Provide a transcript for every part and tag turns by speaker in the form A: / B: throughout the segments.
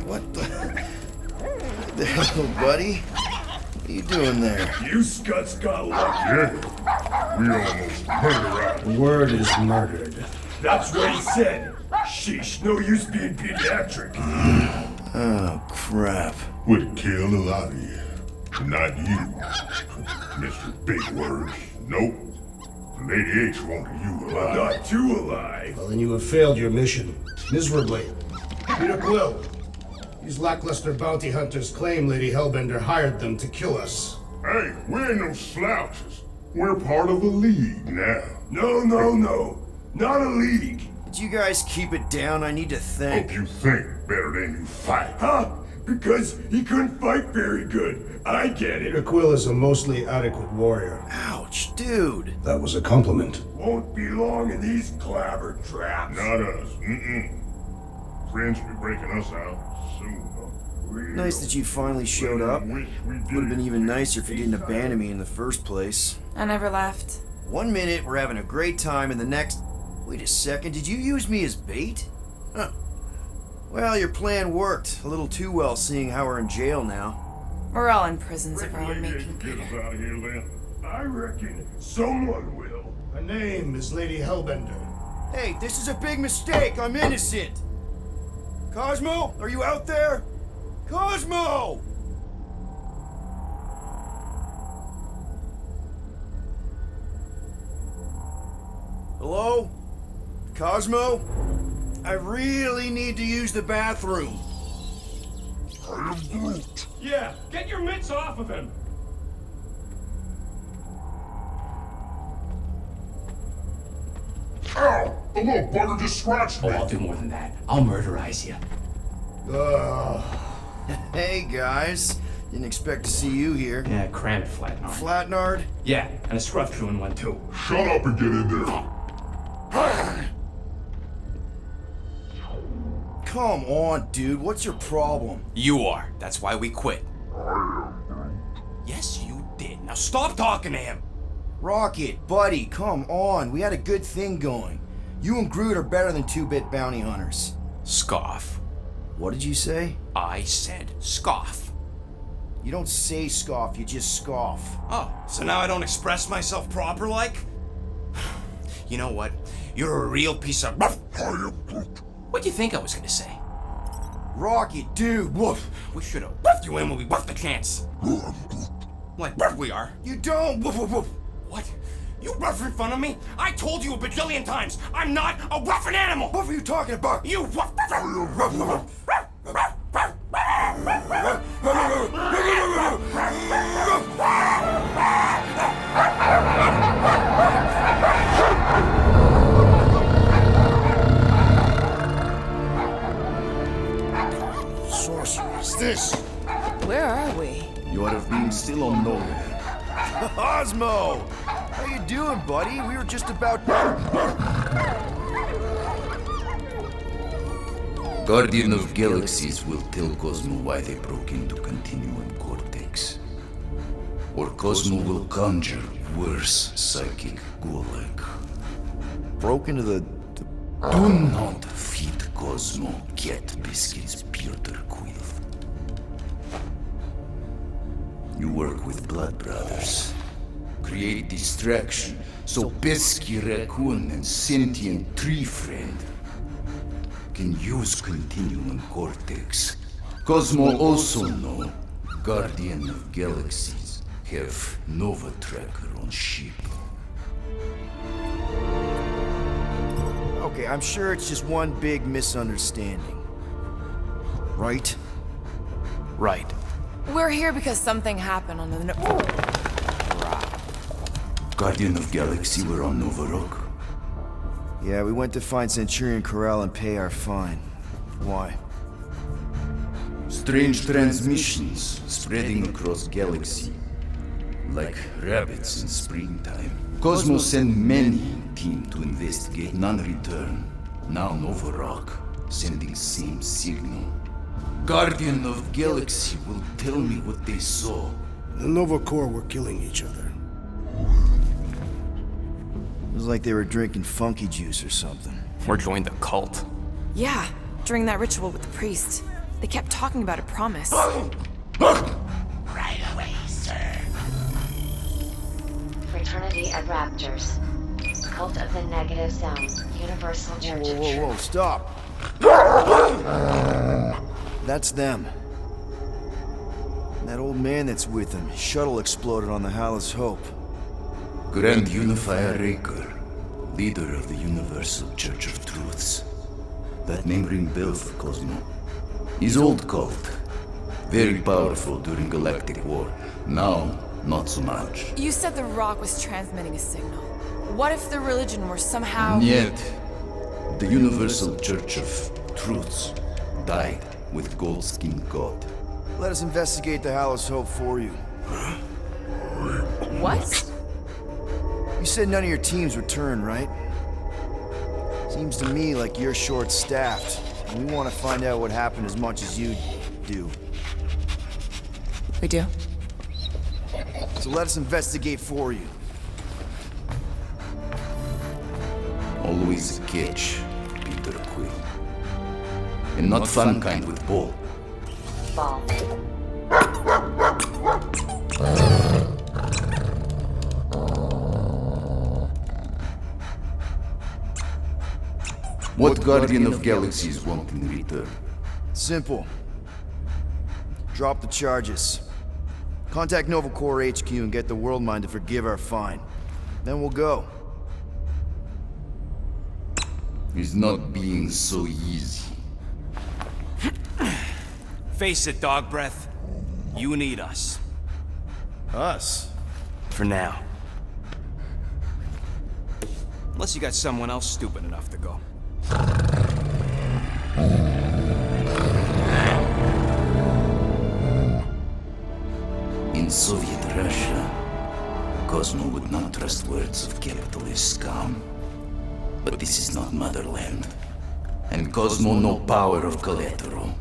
A: What the hell, buddy? What are you doing there?
B: You scuts got lucky.
C: Yeah, we almost murdered
D: The word is murdered.
B: That's what he said. Sheesh, no use being pediatric.
A: Oh, crap.
C: Would kill a lot of you. Not you, Mr. Big Words. Nope. Lady H wanted you alive.
B: Not too alive.
D: Well, then you have failed your mission. Miserably. Peter Quill. These lackluster bounty hunters claim Lady Hellbender hired them to kill us.
C: Hey, we ain't no slouches. We're part of a league now.
B: No. Not a league.
A: Did you guys keep it down? I need to think.
C: Hope you think better than you fight.
B: Huh? Because he couldn't fight very good. I get
D: Peter
B: it.
D: Quill is a mostly adequate warrior.
A: Ouch, dude.
D: That was a compliment.
B: Won't be long in these clabber traps.
C: Not us. Friends will be breaking us out soon.
A: Nice that you finally showed up.
C: Wish we did.
A: Would have been even nicer if you didn't abandon me in the first place.
E: I never left.
A: 1 minute, we're having a great time, and the next... Wait a second, did you use me as bait? Huh. Well, your plan worked. A little too well, seeing how we're in jail now.
E: We're all in prisons of our own
C: Lady
E: making,
C: H get us
E: Peter.
C: out of here then.
B: I reckon someone will.
D: Her name is Lady Hellbender.
A: Hey, this is a big mistake. I'm innocent. Cosmo, are you out there? Cosmo! Hello? Cosmo? I really need to use the bathroom.
B: Yeah, get your mitts off of him.
C: Ow! The little bugger just scratched me.
F: Oh, I'll do more than that. I'll murderize you.
A: Hey, guys. Didn't expect to see you here.
F: Yeah, cram it, Flatnard.
A: Flatnard?
F: Yeah, and a scruff crew in one too.
C: Shut up and get in there.
A: Come on, dude. What's your problem?
G: You are. That's why we quit. Yes, you did. Now stop talking to him.
A: Rocket, buddy, come on. We had a good thing going. You and Groot are better than two-bit bounty hunters.
G: Scoff.
A: What did you say?
G: I said scoff.
A: You don't say scoff, you just scoff.
G: Oh, so now I don't express myself proper like? You know what? You're a real piece of... What do you think I was gonna say?
A: Rocket, dude, woof.
G: We should have woofed you in when we woofed the chance. Like woof we are.
A: You don't, woof, woof, woof.
G: What? You rough in front of me? I told you a bajillion times, I'm not a roughin' animal!
A: What are you talking about?
G: You woof!
D: Sorceress, this!
E: Where are we?
A: You would have been still unknown. Cosmo! How you doing, buddy? We were just about...
H: Guardian of Galaxies will tell Cosmo why they broke into Continuum Cortex. Or Cosmo will conjure worse psychic gulag.
A: Broke into the...
H: Do not feed Cosmo cat biscuits, Peter Quill. You work with Blood Brothers. Create distraction so pesky raccoon and sentient tree friend can use Continuum Cortex. Cosmo also know Guardian of Galaxies have Nova Tracker on ship.
A: Okay, I'm sure it's just one big misunderstanding. Right?
G: Right.
E: We're here because something happened on the...
H: Guardian of Galaxy were on Nova Rock.
A: Yeah, we went to find Centurion Corral and pay our fine. Why?
H: Strange transmissions spreading across galaxy, like rabbits in springtime. Cosmo sent many team to investigate, none return. Now Nova Rock sending same signal. Guardian of Galaxy will tell me what they saw.
D: The Nova Corps were killing each other.
A: It was like they were drinking funky juice or something.
G: Or joined the cult.
E: Yeah, during that ritual with the priest. They kept talking about a promise.
I: Right away, sir. Fraternity of Raptors. Cult of the Negative Sound. Universal Church of
A: Whoa,
I: Truth.
A: stop. That's them. And that old man that's with him. His shuttle exploded on the Hallis Hope.
H: Grand Unifier Raker, leader of the Universal Church of Truths. That name ring bell for Cosmo. His old cult. Very powerful during Galactic War. Now, not so much.
E: You said the rock was transmitting a signal. What if the religion were somehow...
H: Yet, the Universal Church of Truths died with gold-skinned God.
A: Let us investigate the Hallis Hope for you.
E: What?
A: You said none of your teams returned, right? Seems to me like you're short-staffed, and we want to find out what happened as much as you do.
E: We do?
A: So let us investigate for you.
H: Always a catch, Peter Quill. And not fun kind with ball.
I: Ball.
H: What Guardian of Galaxies want in return?
A: Simple. Drop the charges. Contact Nova Corps HQ and get the World Mind to forgive our fine. Then we'll go.
H: It's not being so easy.
G: Face it, dog breath. You need us.
A: Us?
G: For now. Unless you got someone else stupid enough to go.
H: In Soviet Russia, Cosmo would not trust words of capitalist scum. But this is not motherland. And Cosmo no power of collateral.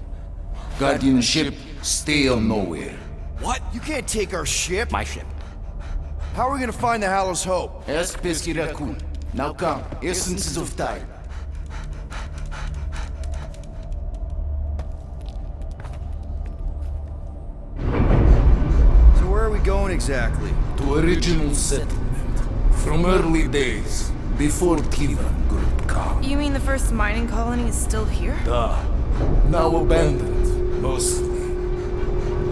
H: Guardianship, stay on nowhere.
A: What? You can't take our ship?
G: My ship.
A: How are we gonna find the Hallis Hope?
H: Ask Pesky Raccoon. Now come, essences of time.
A: So where are we going exactly?
H: To original settlement. From early days. Before Tivan Group come.
E: You mean the first mining colony is still here?
H: Now abandoned, mostly.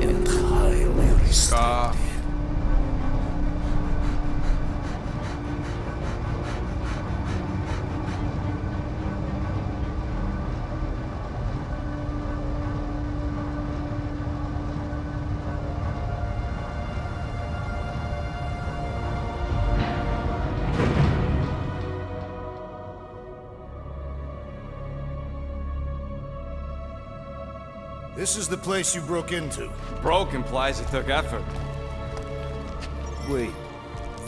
H: And highly restored.
D: This is the place you broke into.
G: Broke implies it took effort.
A: Wait,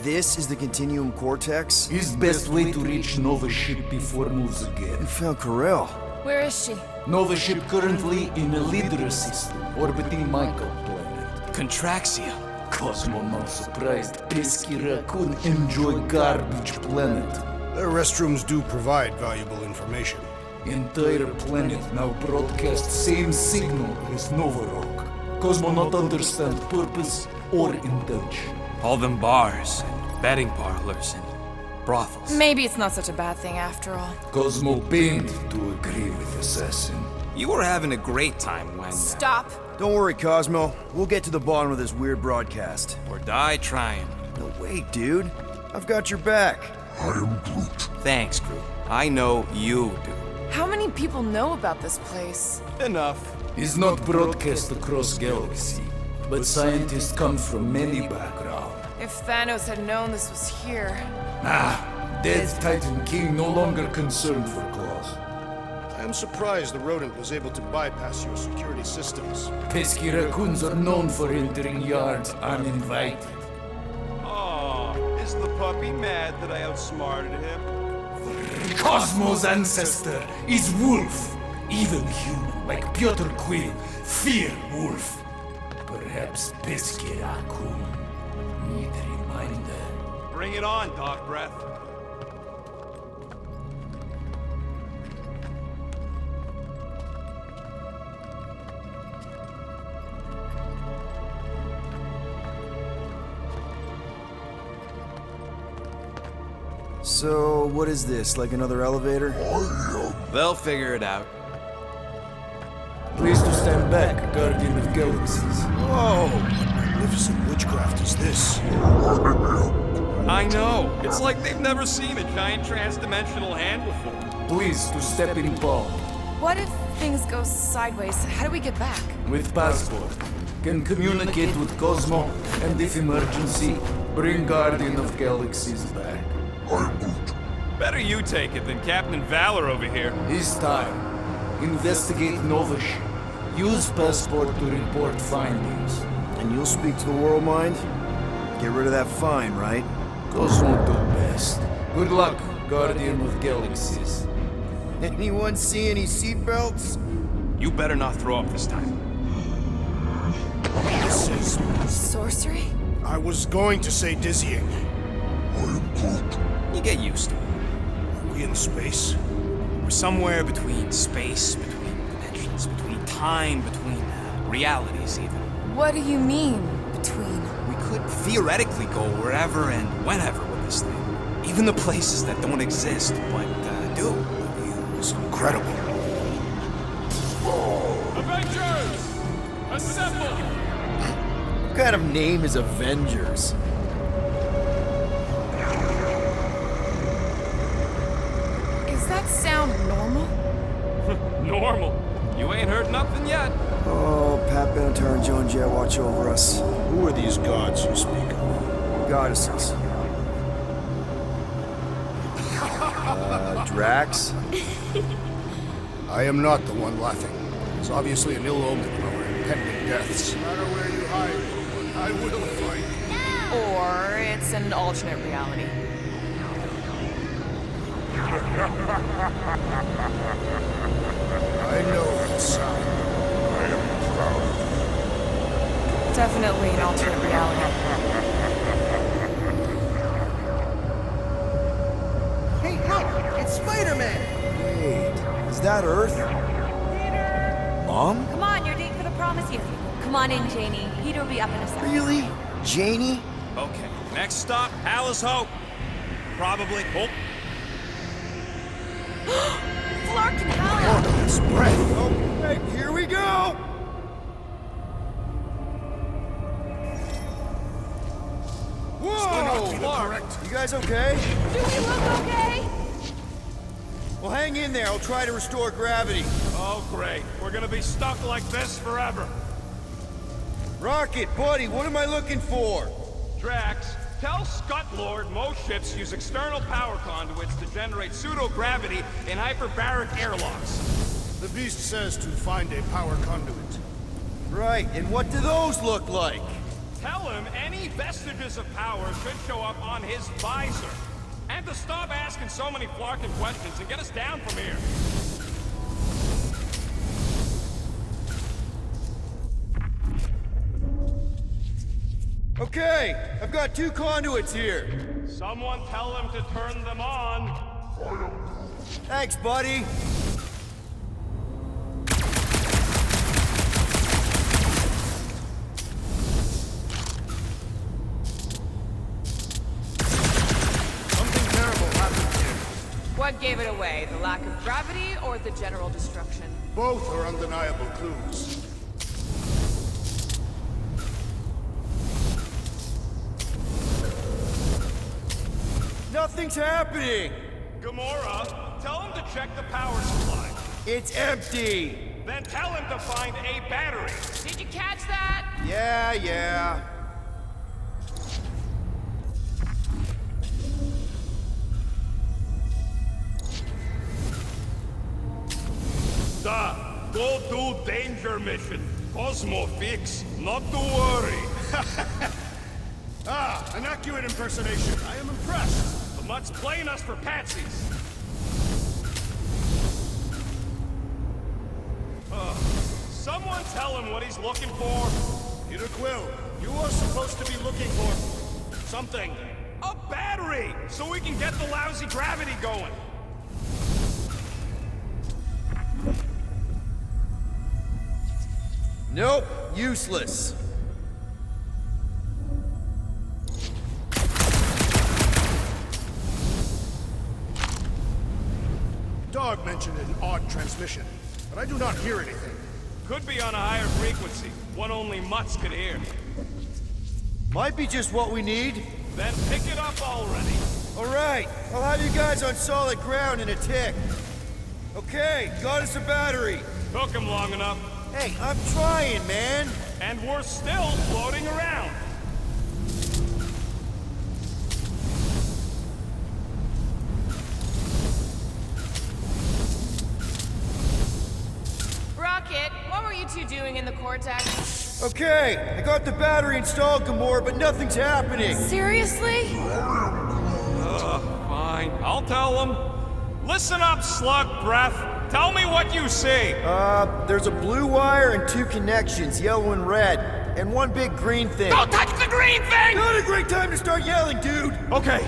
A: this is the Continuum Cortex?
H: His best way to reach Nova ship before moves again.
A: You found Corel.
E: Where is she?
H: Nova ship currently in a Lydra system, orbiting Michael planet.
G: Contraxia.
H: Cosmo not surprised. Pesky Raccoon enjoy garbage planet.
D: Their restrooms do provide valuable information.
H: Entire planet now broadcast same signal as Nova Rock. Cosmo not understand purpose or intention.
G: All them bars, and betting parlors, and brothels.
E: Maybe it's not such a bad thing after all.
H: Cosmo pained to agree with Assassin.
G: You were having a great time when...
E: Stop!
A: Don't worry, Cosmo. We'll get to the bottom of this weird broadcast.
G: Or die trying.
A: No, wait, dude. I've got your back.
G: Thanks, Groot. I know you do.
E: How many people know about this place?
G: Enough.
H: Is not broadcast across galaxy, but scientists come from many backgrounds.
E: If Thanos had known this was here...
H: Dead Titan King no longer concerned for claws.
D: I am surprised the rodent was able to bypass your security systems.
H: Pesky raccoons are known for entering yards uninvited.
J: Oh, is the puppy mad that I outsmarted him?
H: Cosmo's ancestor is wolf. Even human, like Piotr Quill, fear wolf. Perhaps Pesky raccoon need a reminder.
J: Bring it on, Dog Breath.
A: So, what is this, like another elevator?
G: They'll figure it out.
H: Please to stand back, Guardian of Galaxies.
D: Whoa! What magnificent witchcraft is this?
J: I know. It's like they've never seen a giant trans-dimensional hand before.
H: Please to step in Paul.
E: What if things go sideways? How do we get back?
H: With passport. Can communicate with Cosmo, and if emergency, bring Guardian of Galaxies back.
J: Better you take it than Captain Valor over here.
H: This time, investigate Novish. Use passport to report findings.
A: And you'll speak to the world mind? Get rid of that fine, right?
H: Cosmo do best. Good luck, Guardian of Galaxies.
A: Anyone see any seatbelts?
J: You better not throw up this time.
D: This is...
E: Sorcery?
D: I was going to say dizzying.
J: You get used to it.
D: Are we in space?
J: We're somewhere between space, between dimensions, between time, between realities even.
E: What do you mean, between?
J: We could theoretically go wherever and whenever with this thing. Even the places that don't exist, but do.
D: It's incredible.
J: Avengers! Assemble!
A: What kind of name is Avengers?
E: Does that sound normal?
J: Normal. You ain't heard nothing yet.
A: Oh, Pat Benatar and Joan Jett watch over us.
D: Who are these gods you speak of?
A: Goddesses. Drax?
D: I am not the one laughing. It's obviously an ill omen of our impending deaths. No matter where you hide, I will find you.
E: Or it's an alternate reality.
D: I know that sound. I am proud.
E: Definitely an alternate reality.
A: Hey, look! It's Spider-Man! Wait, is that Earth? Mom?
K: Come on, you're late for the promise you. Come on in, Janie. Peter will be up in a second.
A: Really? Janie?
J: Okay, next stop, Alice Hope. Probably. Oh,
K: Flark and Hal!
D: His breath.
A: Okay, here we go! Whoa!
D: Correct.
A: You guys okay?
K: Do we look okay?
A: Well, hang in there. I'll try to restore gravity.
J: oh, great. We're gonna be stuck like this forever.
A: Rocket, buddy, what am I looking for?
J: Drax, tell Scut Lord most ships use external power conduits to generate pseudo-gravity in hyperbaric airlocks.
D: The beast says to find a power conduit.
A: Right, and what do those look like?
J: Tell him any vestiges of power should show up on his visor. And to stop asking so many flarkin' questions and get us down from here.
A: Okay, I've got 2 conduits here.
J: Someone tell him to turn them on.
A: Thanks, buddy.
D: Something terrible happened here.
E: What gave it away? The lack of gravity or the general destruction?
D: Both are undeniable clues.
A: Nothing's happening.
J: Gamora, tell him to check the power supply.
A: It's empty.
J: Then tell him to find a battery.
E: Did you catch that?
A: Yeah.
J: Duh. Go do danger mission. Cosmo fix. Not to worry.
D: Ah, an accurate impersonation. I am impressed.
J: The Mutt's playing us for patsies. Someone tell him what he's looking for.
D: Peter Quill, you are supposed to be looking for something.
J: A battery! So we can get the lousy gravity going.
A: Nope, useless.
D: dog mentioned an odd transmission, but I do not hear anything.
J: Could be on a higher frequency, one only mutts could hear.
A: Might be just what we need.
J: Then pick it up already.
A: Alright, I'll have you guys on solid ground in a tick. Okay, got us a battery.
J: Took him long enough.
A: Hey, I'm trying, man.
J: And we're still floating around.
E: Rocket, what were you two doing in the Cortex?
A: Okay, I got the battery installed, Gamora, but nothing's happening.
E: Seriously?
J: Fine, I'll tell them. Listen up, slug breath. Tell me what you see.
A: There's a blue wire and 2 connections, yellow and red, and 1 big green thing.
J: Don't touch the green thing!
A: Not a great time to start yelling, dude!
J: Okay.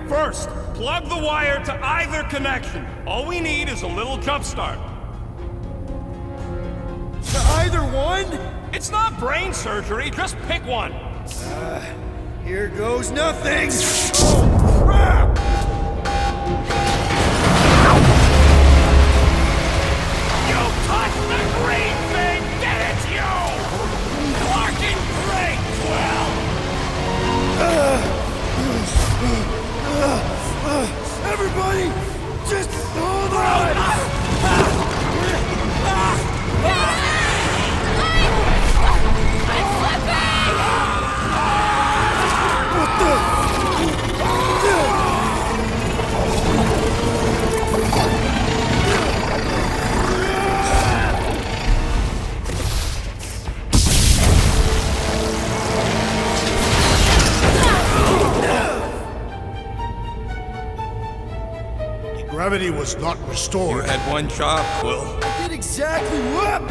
J: First, plug the wire to either connection. All we need is a little jump start.
A: To either one?
J: It's not brain surgery, just pick one.
A: Here goes nothing! Oh, crap!
J: You touched the green thing! Get it, you! Fucking great, Quill!
A: Everybody, just hold on! What the?
D: Gravity was not restored.
J: You had one job, Quill.
A: I did exactly what?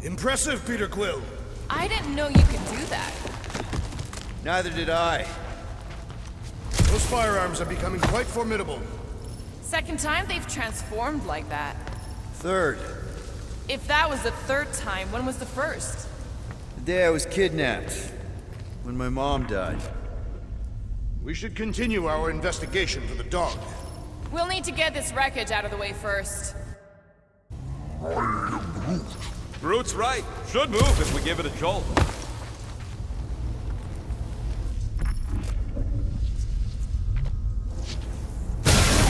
D: Impressive, Peter Quill.
E: I didn't know you could do that.
A: Neither did I.
D: Those firearms are becoming quite formidable.
E: Second time they've transformed like that.
A: Third,
E: If that was the third time, when was the first?
A: the day I was kidnapped. When my mom died.
D: We should continue our investigation for the dog.
E: We'll need to get this wreckage out of the way first.
J: Groot's right. Should move if we give it a jolt.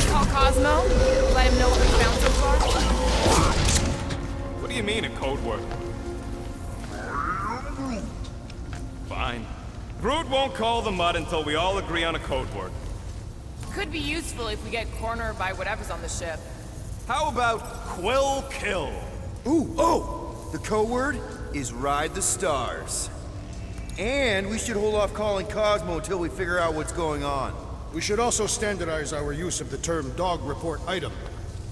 E: Call Cosmo. Let him know what we found so far.
J: What do you mean, a code word? Fine. Groot won't call the mud until we all agree on a code word.
E: Could be useful if we get cornered by whatever's on the ship.
J: How about Quill Kill?
A: Ooh, oh! The code word is Ride the Stars. And we should hold off calling Cosmo until we figure out what's going on.
D: We should also standardize our use of the term dog report item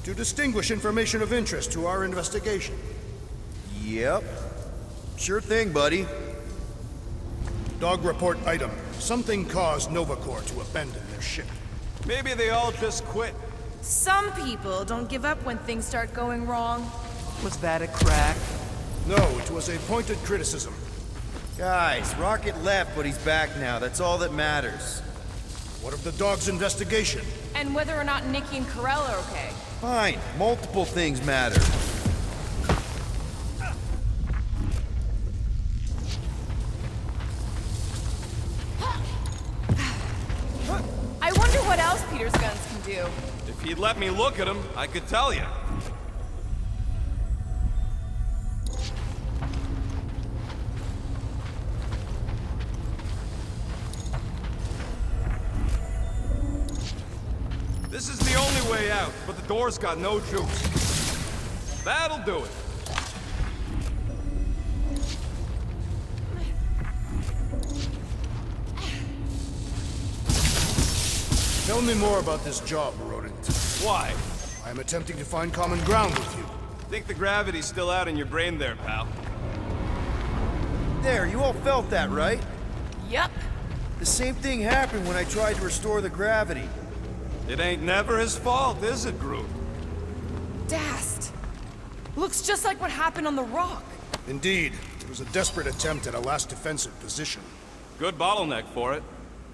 D: to distinguish information of interest to our investigation.
A: Yep. Sure thing, buddy.
D: Dog report item. Something caused Nova Corps to abandon their ship.
J: Maybe they all just quit.
E: Some people don't give up when things start going wrong.
L: Was that a crack?
D: No, it was a pointed criticism.
A: Guys, Rocket left, but he's back now. That's all that matters.
D: What of the dog's investigation?
E: And whether or not Nikki and Karel are okay.
A: Fine. Multiple things matter.
E: I wonder what else Peter's guns can do.
J: If he'd let me look at him, I could tell you. This is the only way out, but the door's got no juice. That'll do it.
D: Tell me more about this job, Rodent.
J: Why?
D: I'm attempting to find common ground with you.
J: Think the gravity's still out in your brain there, pal.
A: There, you all felt that, right?
E: Yup.
A: The same thing happened when I tried to restore the gravity.
J: It ain't never his fault, is it, Groot?
E: Dast. Looks just like what happened on the rock.
D: Indeed, it was a desperate attempt at a last defensive position.
J: Good bottleneck for it.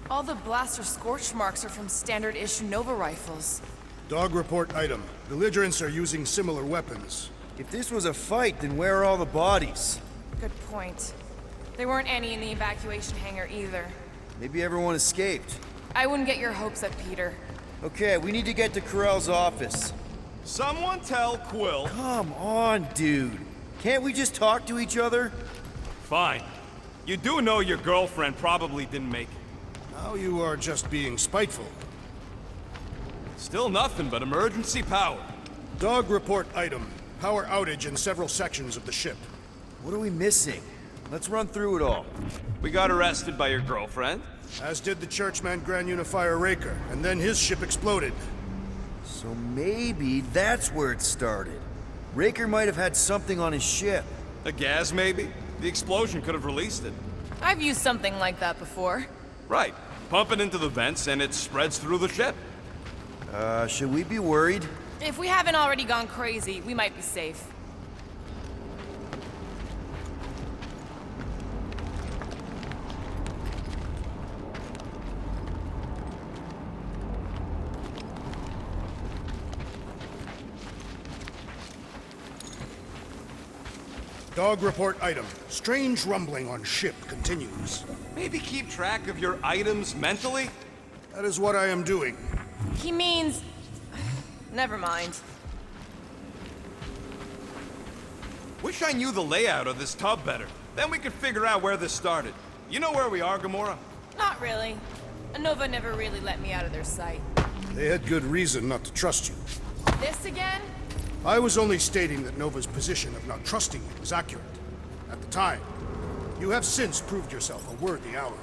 E: All the blaster scorch marks are from standard issue Nova rifles.
D: Dog report item. Belligerents are using similar weapons.
A: If this was a fight, then where are all the bodies?
E: Good point. There weren't any in the evacuation hangar either.
A: Maybe everyone escaped.
E: I wouldn't get your hopes up, Peter.
A: Okay, we need to get to Corell's office.
J: Someone tell Quill.
A: Come on, dude. Can't we just talk to each other?
J: Fine. You do know your girlfriend probably didn't make it.
D: Now you are just being spiteful.
J: Still nothing but emergency power.
D: Dog report item. Power outage in several sections of the ship.
A: What are we missing? Let's run through it all.
J: We got arrested by your girlfriend.
D: As did the Churchman Grand Unifier Raker, and then his ship exploded.
A: So maybe that's where it started. Raker might have had something on his ship.
J: A gas, maybe? The explosion could have released it.
E: I've used something like that before.
J: Right. Pump it into the vents and it spreads through the ship.
A: Should we be worried?
E: If we haven't already gone crazy, we might be safe.
D: Dog report item. Strange rumbling on ship continues.
J: Maybe keep track of your items mentally?
D: That is what I am doing.
E: He means... Never mind.
J: Wish I knew the layout of this tub better. Then we could figure out where this started. You know where we are, Gamora?
E: Not really. Nova never really let me out of their sight.
D: They had good reason not to trust you.
E: This again?
D: I was only stating that Nova's position of not trusting you was accurate. At the time. You have since proved yourself a worthy ally.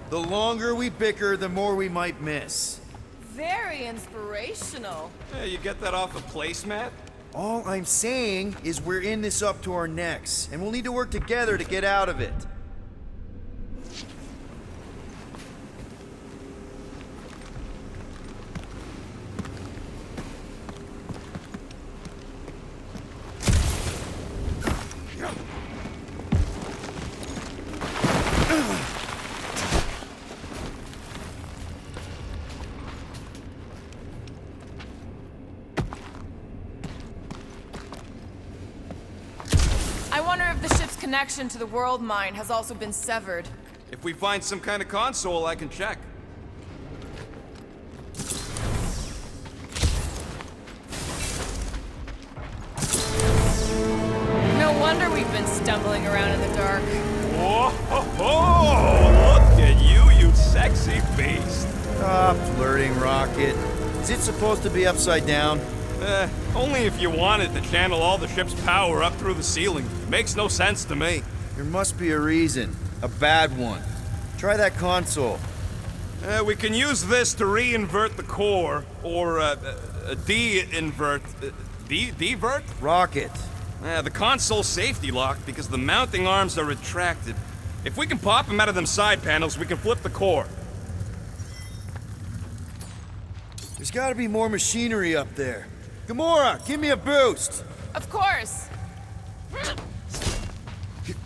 A: The longer we bicker, the more we might miss.
E: Very inspirational.
J: Yeah, you get that off a placemat?
A: All I'm saying is we're in this up to our necks, and we'll need to work together to get out of it.
E: I wonder if the ship's connection to the world mine has also been severed.
J: If we find some kind of console, I can check.
E: No wonder we've been stumbling around in the dark.
J: Whoa, ho, ho! Look at you, you sexy beast.
A: Stop flirting, Rocket. Is it supposed to be upside down?
J: Only if you wanted to channel all the ship's power up through the ceiling. Makes no sense to me.
A: There must be a reason. A bad one. Try that console.
J: We can use this to re-invert the core, or de-invert... Divert?
A: Rocket.
J: The console's safety locked because the mounting arms are retracted. If we can pop them out of them side panels, we can flip the core.
A: There's gotta be more machinery up there. Gamora, give me a boost!
E: Of course!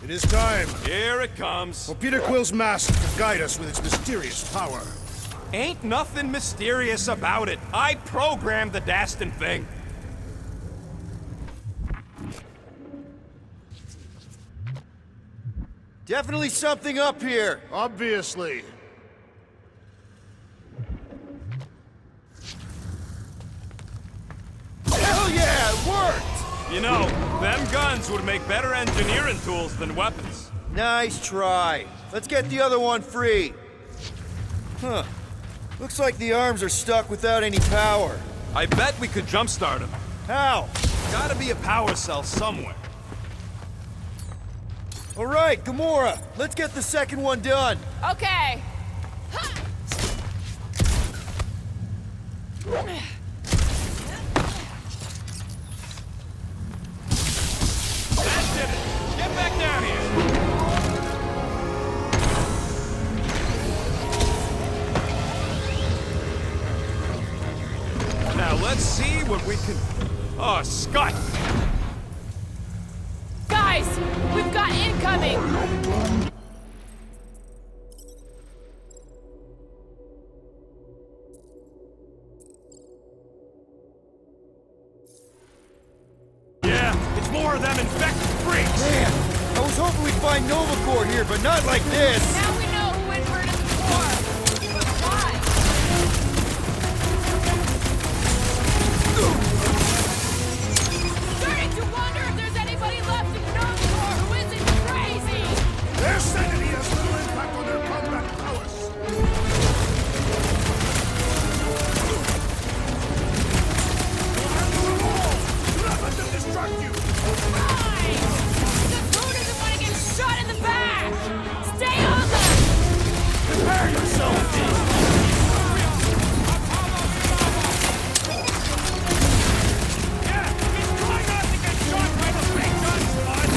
D: It is time.
J: Here it comes.
D: For Peter Quill's mask to guide us with its mysterious power.
J: Ain't nothing mysterious about it. I programmed the dastin' thing.
A: Definitely something up here!
D: Obviously.
A: Hell yeah, it worked!
J: You know, them guns would make better engineering tools than weapons.
A: Nice try. Let's get the other one free. Huh. Looks like the arms are stuck without any power.
J: I bet we could jumpstart them.
A: How?
J: Gotta be a power cell somewhere.
A: All right, Gamora, let's get the second one done.
E: Okay.
J: That did it. Get back down here. Now let's see what we can... Oh, Scott!
E: Guys, we've got incoming!
J: Yeah, it's more of them infected freaks!
A: Man, I was hoping we'd find Nova Corps here, but not like this!
E: Now we know who inverted the core! But why? Starting to wonder if there's anybody left in Nova Corps who isn't crazy!
D: Their sanity has little impact on their combat prowess. Let them distract you!
E: Fine! The crew doesn't want to get shot in the back! Stay on them!
D: Prepare yourself!
J: Yeah, he's trying not to get shot by the big guns, bud!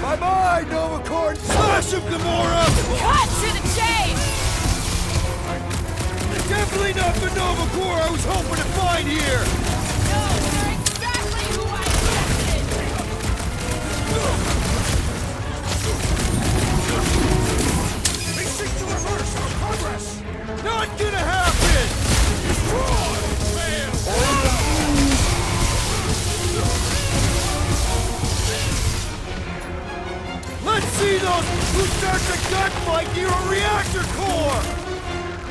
A: Bye-bye, Nova Corps! Slash him, Gamora!
E: Cut to the chase!
A: Definitely not the Nova Corps I was hoping to find here!
E: No, they're exactly who I expected!
D: They seek to reverse our progress!
A: Not gonna happen! Let's see those who start the gunfight near a reactor core!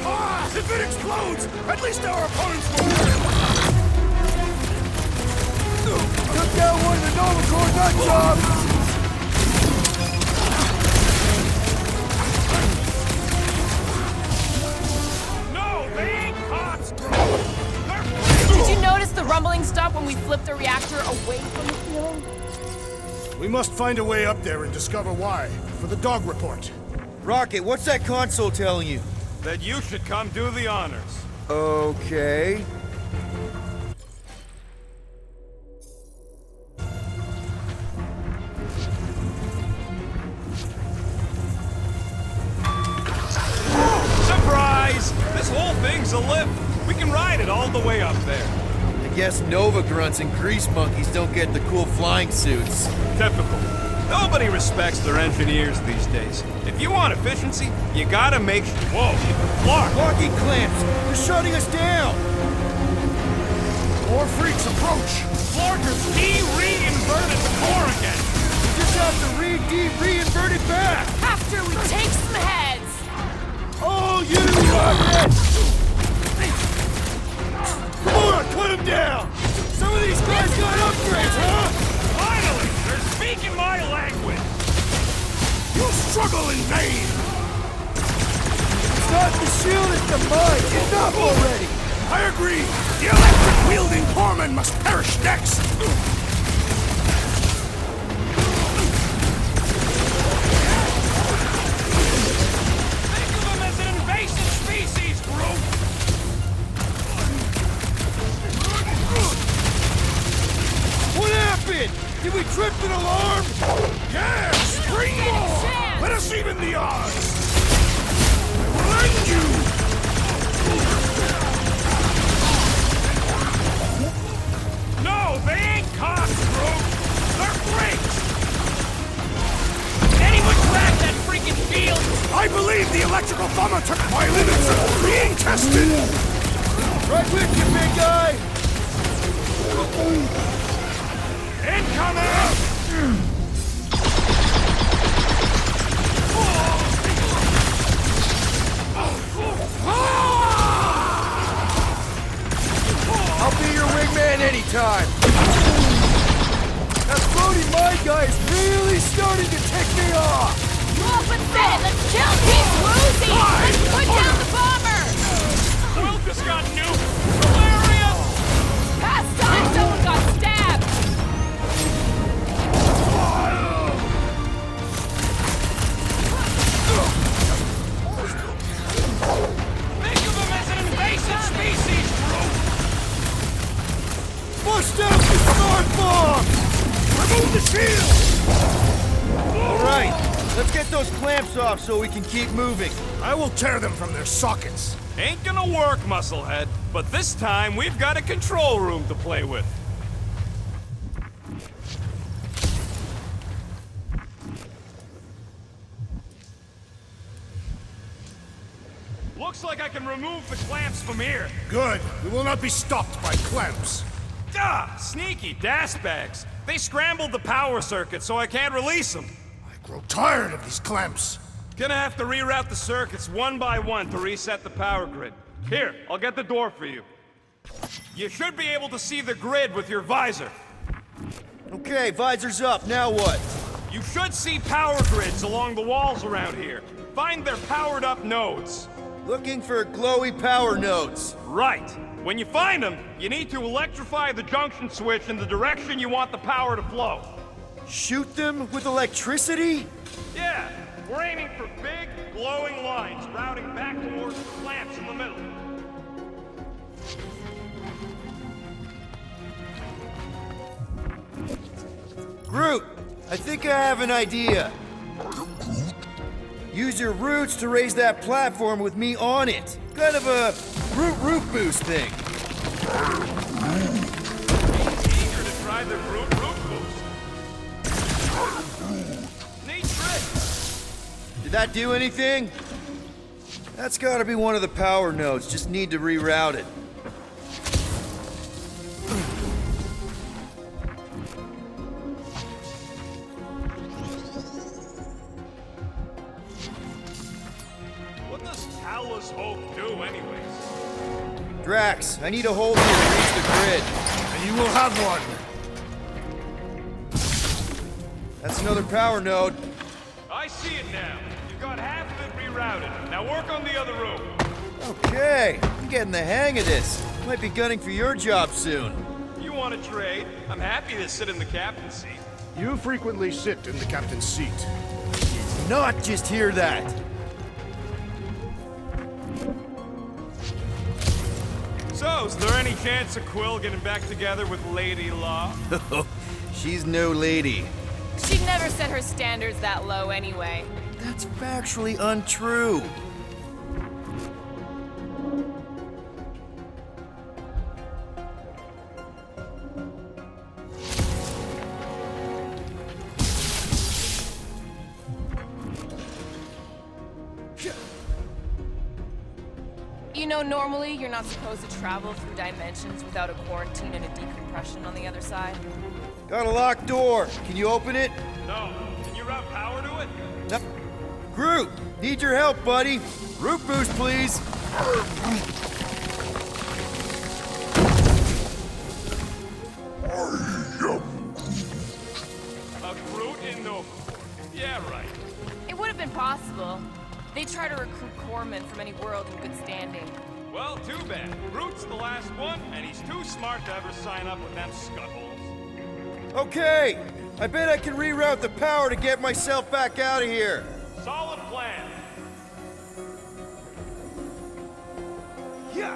D: Ah! If it explodes, at least our opponents will win!
A: Took down one of the Nova Corps nut jobs!
J: No, they ain't cops!
E: Did you notice the rumbling stopped when we flipped the reactor away from the ceiling?
D: We must find a way up there and discover why, for the dog report.
A: Rocket, what's that console telling you?
J: That you should come do the honors.
A: Okay.
J: Surprise! This whole thing's a lift. We can ride it all the way up there.
A: I guess Nova grunts and grease monkeys don't get the cool flying suits.
J: Typical. Nobody respects their engineers these days. If you want efficiency, you gotta make sure. Whoa! Clark!
A: Locking clamps! They're shutting us down!
D: More freaks approach!
J: Clark has de-reinverted the core again!
A: Just have to re-invert it back!
E: After we take some heads!
A: Oh, you rocket! Come on, cut him down! Some of these guys got upgrades, huh?
J: Finally! They're speaking my language!
D: You struggle in vain!
A: It's not the shield, it's the mind! Enough already!
D: I agree! The electric-wielding corpsman must perish next!
J: Think of them as an invasive species, group!
A: What happened? Did we trip an alarm?
D: Yeah! Springboard! Let us even the odds! I will end you!
J: No, they ain't cops, group! They're freaks! Anyone grab that freaking shield!
D: I believe the electrical thermometer my limits are being tested!
A: Right with you, big guy!
J: Incoming!
A: I'll be your wingman anytime! That floating mind guy is really starting to tick me off!
E: Well, but then, let's kill Team Woozy! Let's put down the bomber!
J: World just got nuked! Hilarious!
E: Past time someone got stabbed!
J: Think of them as an invasive species, group!
A: Bust out the smart bomb!
D: Remove the shield!
A: Alright, let's get those clamps off so we can keep moving.
D: I will tear them from their sockets.
J: Ain't gonna work, Musclehead. But this time, we've got a control room to play with. Looks like I can remove the clamps from here.
D: Good. We will not be stopped by clamps.
J: Ah, sneaky bags. They scrambled the power circuit, so I can't release them.
D: I grow tired of these clamps.
J: Gonna have to reroute the circuits one by one to reset the power grid. Here, I'll get the door for you. You should be able to see the grid with your visor.
A: Okay, visor's up. Now what?
J: You should see power grids along the walls around here. Find their powered-up nodes.
A: Looking for glowy power nodes.
J: Right. When you find them, you need to electrify the junction switch in the direction you want the power to flow.
A: Shoot them with electricity?
J: Yeah, we're aiming for big, glowing lines routing back towards the clamps in the middle.
A: Groot, I think I have an idea. Use your roots to raise that platform with me on it. Kind of a root boost thing.
J: Eager to try the root boost. Neat trick.
A: Did that do anything? That's gotta be one of the power nodes. Just need to reroute it.
J: What does Talos Hope do anyways?
A: Drax, I need a hold here to reach the grid.
D: And you will have one.
A: That's another power node.
J: I see it now. You've got half of it rerouted. Now work on the other room.
A: Okay, I'm getting the hang of this. Might be gunning for your job soon.
J: You want to trade? I'm happy to sit in the captain's seat.
D: You frequently sit in the captain's seat.
A: Not just hear that.
J: So, is there any chance of Quill getting back together with Lady Law?
A: She's no lady.
E: She'd never set her standards that low anyway.
A: That's factually untrue.
E: You know, normally you're not supposed to travel through dimensions without a quarantine and a decompression on the other side.
A: Got a locked door. Can you open it?
J: No. Can you route power to it?
A: No. Groot, need your help, buddy. Root boost, please.
J: A Groot in no... Yeah, right.
E: It would have been possible. They try to recruit corpsmen from any world in good standing.
J: Well, too bad. Groot's the last one, and he's too smart to ever sign up with them scuttholes.
A: Okay, I bet I can reroute the power to get myself back out of here.
J: Solid plan.
A: Yeah.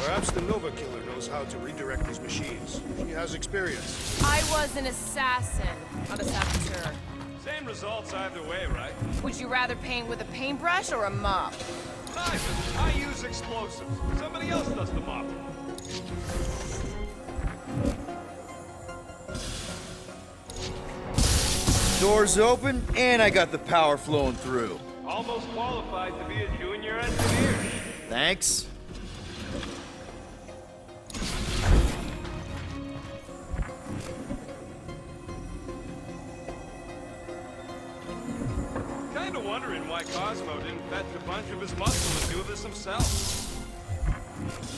D: Perhaps the Nova Killer knows how to redirect these machines. She has experience.
E: I was an assassin, not a saboteur.
J: Same results either way, right?
E: Would you rather paint with a paintbrush or a mop?
J: Neither. I use explosives. Somebody else does the mopping.
A: Doors open, and I got the power flowing through.
J: Almost qualified to be a junior engineer.
A: Thanks.
J: Kinda wondering why Cosmo didn't fetch a bunch of his muscle and do this himself.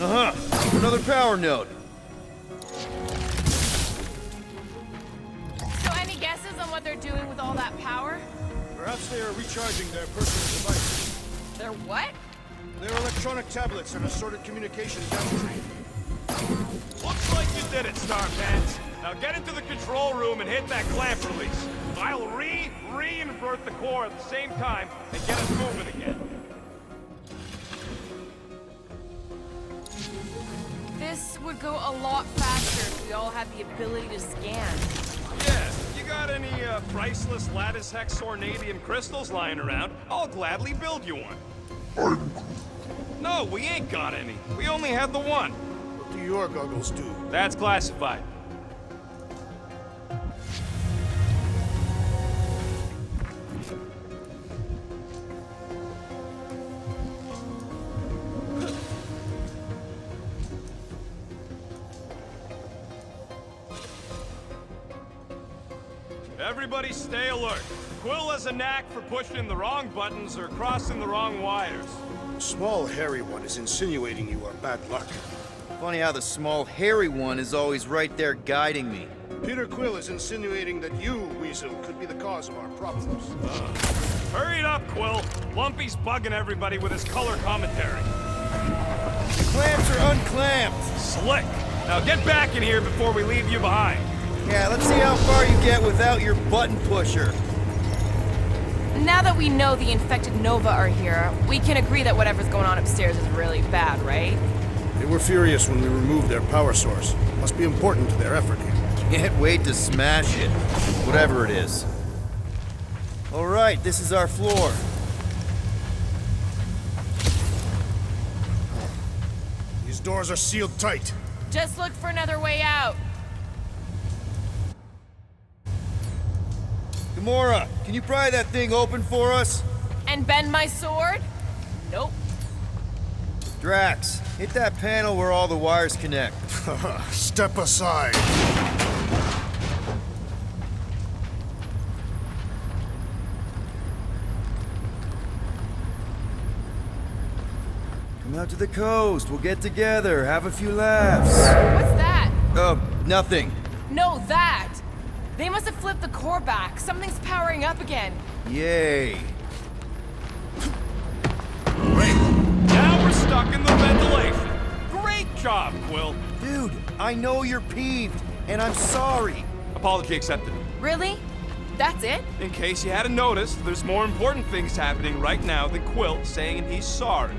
A: Uh-huh. Another power node.
E: So any guesses on what they're doing with all that power?
D: Perhaps they are recharging their personal devices.
E: They're what?
D: Their electronic tablets and assorted communication gadgetry.
J: Looks like you did it, Starpants. Now get into the control room and hit that clamp release. I'll re-invert the core at the same time and get us moving again.
E: This would go a lot faster if we all had the ability to scan.
J: Yeah, you got any priceless lattice hex ornadium crystals lying around? I'll gladly build you one. No, we ain't got any. We only had the one.
D: What do your goggles do?
J: That's classified. Everybody stay alert. Quill has a knack for pushing the wrong buttons or crossing the wrong wires.
D: The small, hairy one is insinuating you are bad luck.
A: Funny how the small, hairy one is always right there guiding me.
D: Peter Quill is insinuating that you, Weasel, could be the cause of our problems.
J: Hurry it up, Quill. Lumpy's bugging everybody with his color commentary.
A: The clamps are unclamped.
J: Slick. Now get back in here before we leave you behind.
A: Yeah, let's see how far you get without your button pusher.
E: Now that we know the infected Nova are here, we can agree that whatever's going on upstairs is really bad, right?
D: They were furious when we removed their power source. Must be important to their effort here.
A: Can't wait to smash it. Whatever it is. All right, this is our floor.
D: These doors are sealed tight.
E: Just look for another way out.
A: Gamora, can you pry that thing open for us?
E: And bend my sword? Nope.
A: Drax, hit that panel where all the wires connect.
D: Step aside.
A: Come out to the coast, we'll get together, have a few laughs.
E: What's that?
A: Nothing.
E: No, that! They must have flipped the core back. Something's powering up again.
A: Yay.
J: Great. Now we're stuck in the ventilation. Great job, Quill.
A: Dude, I know you're peeved, and I'm sorry.
J: Apology accepted.
E: Really? That's it?
J: In case you hadn't noticed, there's more important things happening right now than Quill saying he's sorry.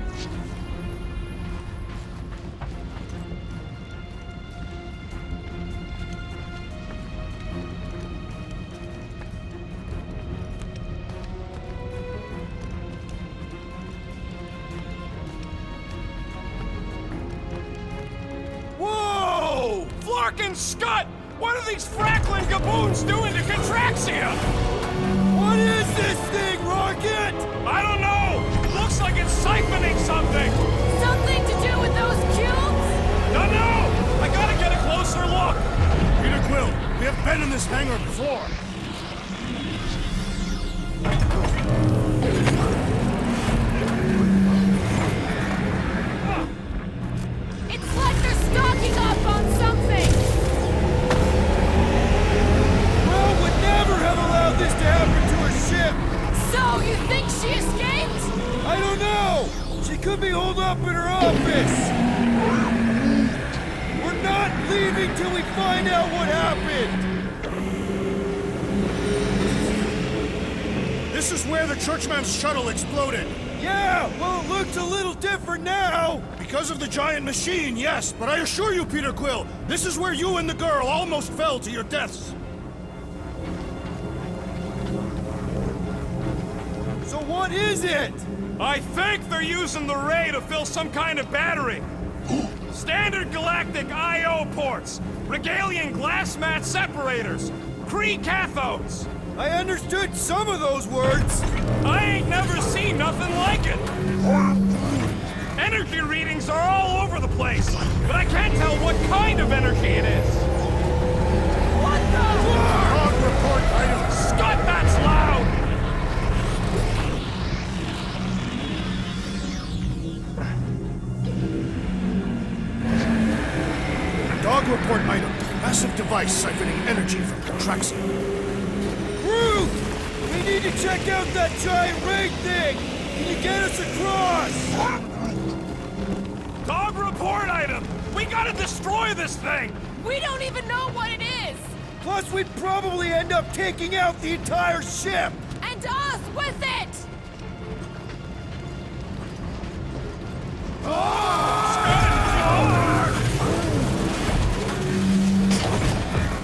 J: Fucking Scott! What are these frackling gaboons doing to Contraxia?
A: What is this thing, Rocket?
J: I don't know! Looks like it's siphoning something!
E: Something to do with those cubes?
J: Don't know! I gotta get a closer look!
D: Peter Quill, we have been in this hangar before.
E: It's like they're stocking up on something!
A: Well, would never have allowed this to happen to her ship!
E: So, you think she escaped?
A: I don't know! She could be holed up in her office! We're not leaving till we find out what happened!
D: This is where the Churchman's shuttle exploded.
A: Yeah, well, it looks a little different now!
D: Because of the giant machine, yes, but I assure you, Peter Quill, this is where you and the girl almost fell to your deaths.
A: So what is it?
J: I think they're using the ray to fill some kind of battery. Standard galactic I.O. ports, Regalian glass mat separators, Kree cathodes.
A: I understood some of those words.
J: I ain't never seen nothing like it. Energy readings are all over the place, but I can't tell what kind of energy it is.
E: What the?
D: Log report item.
J: Scott, that's loud!
D: Dog report item. Massive device siphoning energy from Contraxia.
A: Groot! We need to check out that giant raid thing! Can you get us across?
J: Dog report item! We gotta destroy this thing!
E: We don't even know what it is!
A: Plus, we'd probably end up taking out the entire ship!
E: And us with it!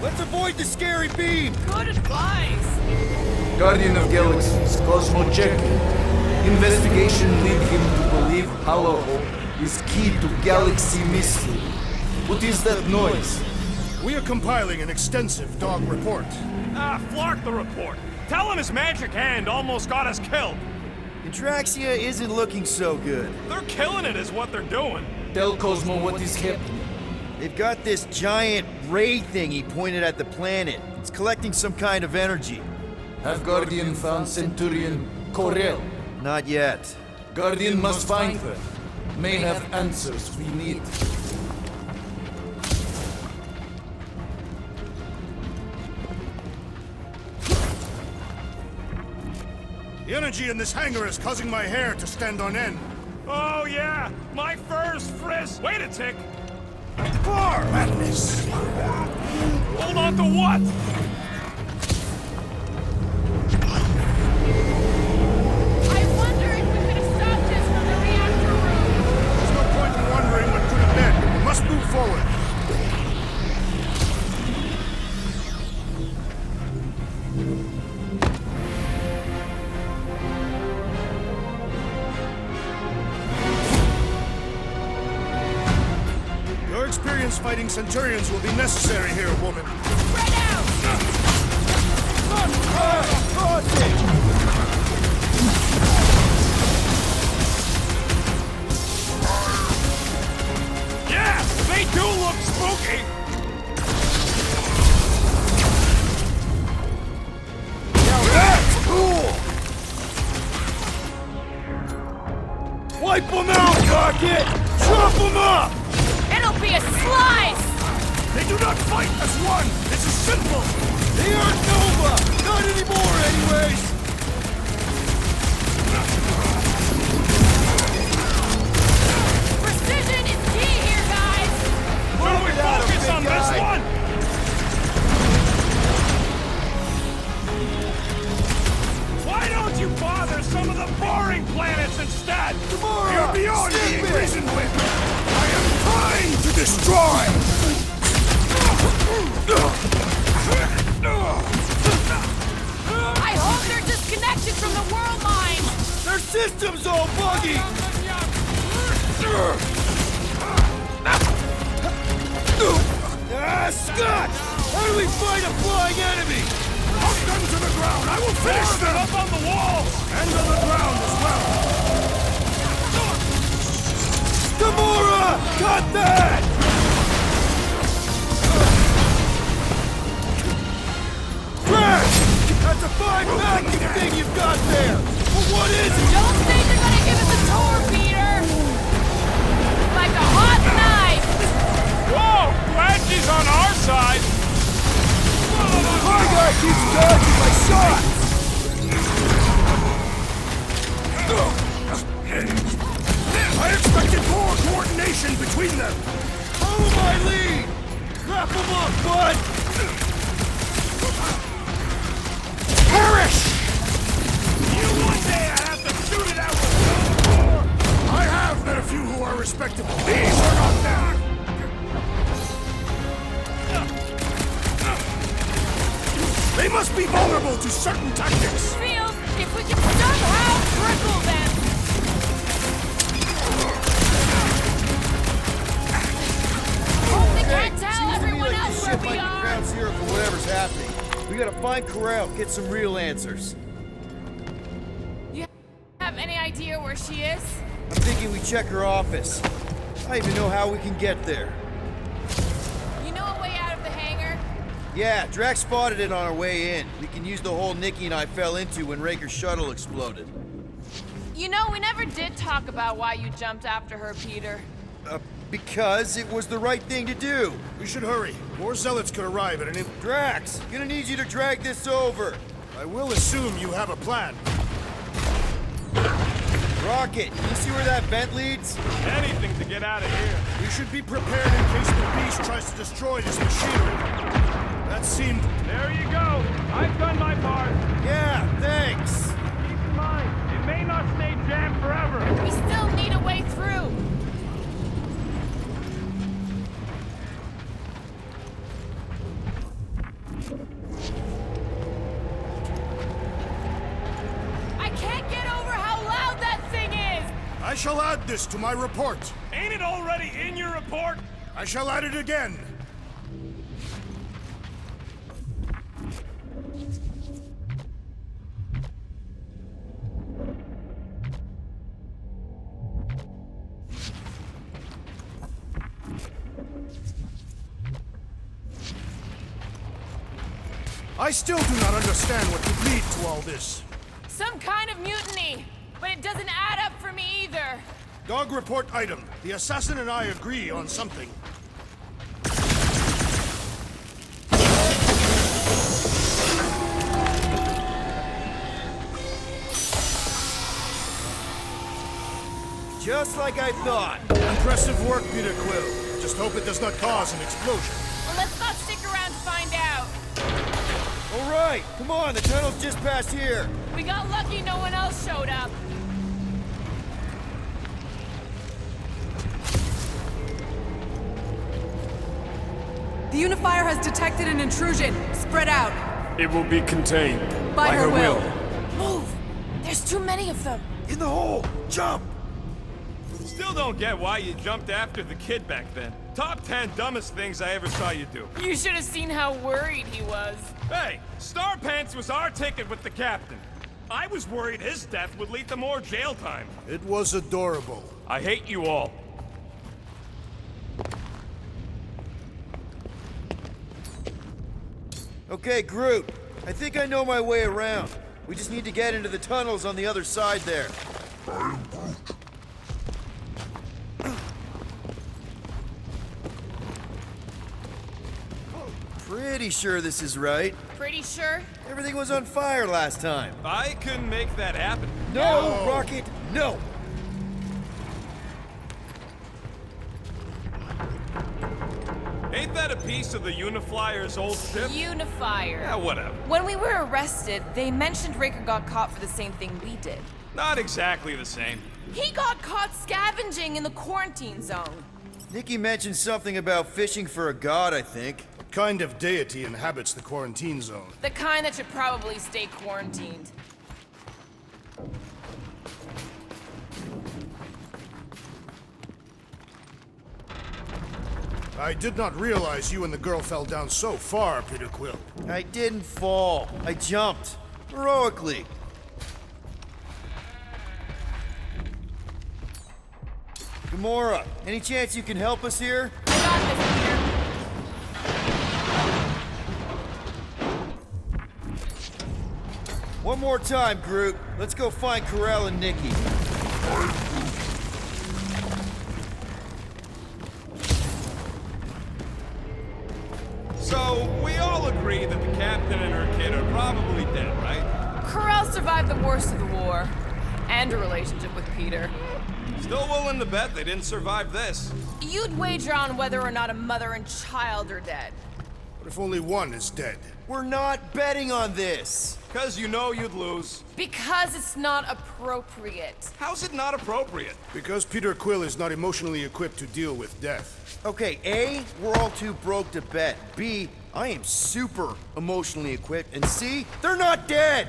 A: Let's avoid the scary beam!
E: Good advice!
H: Guardian of Galaxies, Cosmo check. Investigation lead him to believe Hollow Hope is key to galaxy mystery. What is that noise?
D: We are compiling an extensive dog report.
J: Flark the report. Tell him his magic hand almost got us killed.
A: Contraxia isn't looking so good.
J: They're killing it is what they're doing.
H: Tell Cosmo what is happening.
A: They've got this giant ray thingy pointed at the planet. It's collecting some kind of energy.
H: Have Guardian found Centurion Corel?
A: Not yet.
H: Guardian must find her. May have answers we need.
D: The energy in this hangar is causing my hair to stand on end.
J: Oh, yeah! My fur's frizz! Wait a tick!
D: Far madness!
J: Hold on to what?
E: I wonder if we could have stopped this from the reactor room.
D: There's no point in wondering what could have been. We must move forward. Your experience fighting Centurions will be necessary here, woman.
E: Spread out!
J: Yeah! They do look spooky!
A: Now that's cool! Wipe them out, Rocket! Chop them up!
E: It'll be a slice!
D: They do not fight as one! This is simple!
A: They aren't Nova! Not anymore, anyways!
E: Precision is key here, guys!
J: Should we focus on this one? Why don't you bother some of the boring planets instead?
D: We are beyond being reasoned with! I am trying to destroy!
E: I hope they're disconnected from the world line!
A: Their system's all buggy! Scott! How do we fight a flying enemy?
D: Hook them to the ground! I will finish them!
J: Up on the walls!
D: And on the ground as well!
A: Gamora! Cut that! Crash! That's a fine vacuum thing you've got there! But what is it?
E: Don't think they're gonna give us a tour, Peter! Like a hot knife!
J: Whoa! Glad she's on our side!
A: My guy keeps dodging my shots!
D: I expected more coordination between them!
A: Follow my lead! Wrap them up, bud!
D: Perish!
J: You one day I have to shoot it out with
D: I have met a few who are respectable. These are not them! They must be vulnerable to certain tactics!
E: Feels if we can somehow cripple them! Hope they can't tell everyone else where we are!
A: Ground zero for whatever's happening. We gotta find Corel, get some real answers.
E: You have any idea where she is?
A: I'm thinking we check her office. I don't even know how we can get there.
E: You know a way out of the hangar?
A: Yeah, Drax spotted it on our way in. We can use the hole Nikki and I fell into when Raker's shuttle exploded.
E: You know, we never did talk about why you jumped after her, Peter.
A: Because it was the right thing to do.
D: We should hurry. More zealots could arrive at an
A: Drax, gonna need you to drag this over.
D: I will assume you have a plan.
A: Rocket, you see where that vent leads?
J: anything to get out of here.
D: We should be prepared in case the beast tries to destroy this machinery. That seemed...
J: There you go. I've done my part.
A: Yeah, thanks.
J: Keep in mind, it may not stay jammed forever.
E: We still need a way through. I can't get over how loud that thing is!
D: I shall add this to my report.
J: Ain't it already in your report?
D: I shall add it again. I still do not understand what could lead to all this.
E: Some kind of mutiny, but it doesn't add up for me either.
D: Dog report item. The assassin and I agree on something.
A: Just like I thought.
D: Impressive work, Peter Quill. Just hope it does not cause an explosion.
E: Well, let's not stick around to find out.
A: All right, come on, the tunnel's just past here.
E: We got lucky no one else showed up.
M: The Unifier has detected an intrusion. Spread out.
B: It will be contained.
M: By her will.
E: Move! There's too many of them.
A: In the hole! Jump!
J: Still don't get why you jumped after the kid back then. Top 10 dumbest things I ever saw you do.
E: You should have seen how worried he was.
J: Hey, Star Pants was our ticket with the captain. I was worried his death would lead to more jail time.
D: It was adorable.
J: I hate you all.
A: Okay, Groot. I think I know my way around. We just need to get into the tunnels on the other side there. Pretty sure this is right.
E: Pretty sure?
A: Everything was on fire last time.
J: I couldn't make that happen.
A: No, Rocket, no!
J: Ain't that a piece of the Uniflyer's old ship?
E: Unifier.
J: Yeah, whatever.
E: When we were arrested, they mentioned Raker got caught for the same thing we did.
J: Not exactly the same.
E: He got caught scavenging in the quarantine zone.
A: Nikki mentioned something about fishing for a god, I think.
D: What kind of deity inhabits the quarantine zone?
E: The kind that should probably stay quarantined.
D: I did not realize you and the girl fell down so far, Peter Quill.
A: I didn't fall. I jumped. Heroically. Gamora, any chance you can help us here?
E: I got this, Peter.
A: One more time, Groot. Let's go find Karel and Nikki.
J: So, we all agree that the captain and her kid are probably dead, right?
E: Karel survived the worst of the war. And a relationship with Peter.
J: Still willing to bet they didn't survive this.
E: You'd wager on whether or not a mother and child are dead.
D: What if only one is dead?
A: We're not betting on this.
J: 'Cause you know you'd lose.
E: Because it's not appropriate.
J: How's it not appropriate?
D: Because Peter Quill is not emotionally equipped to deal with death.
A: Okay, A, we're all too broke to bet. B, I am super emotionally equipped. And C, they're not dead!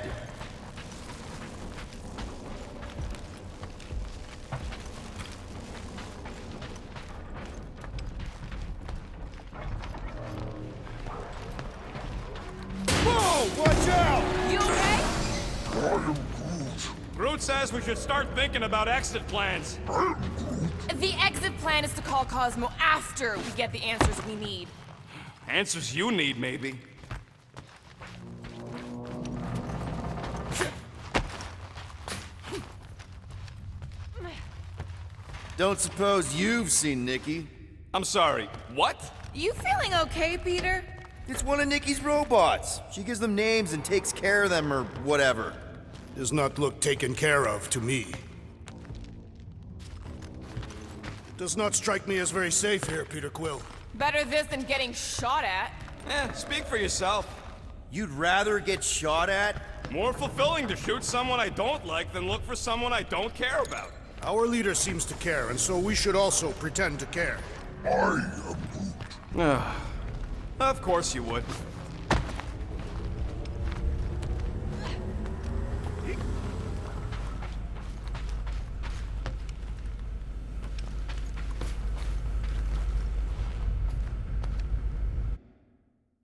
A: Whoa, watch out!
E: You okay?
J: Groot says we should start thinking about exit plans.
E: The exit plan is to call Cosmo after we get the answers we need.
J: Answers you need, maybe.
A: Don't suppose you've seen Nikki?
J: I'm sorry, what?
E: You feeling okay, Peter?
A: It's one of Nikki's robots. She gives them names and takes care of them or whatever.
D: Does not look taken care of to me. Does not strike me as very safe here, Peter Quill.
E: Better this than getting shot at.
J: Speak for yourself.
A: You'd rather get shot at?
J: More fulfilling to shoot someone I don't like than look for someone I don't care about.
D: Our leader seems to care, and so we should also pretend to care.
C: I am Groot.
J: Of course you would.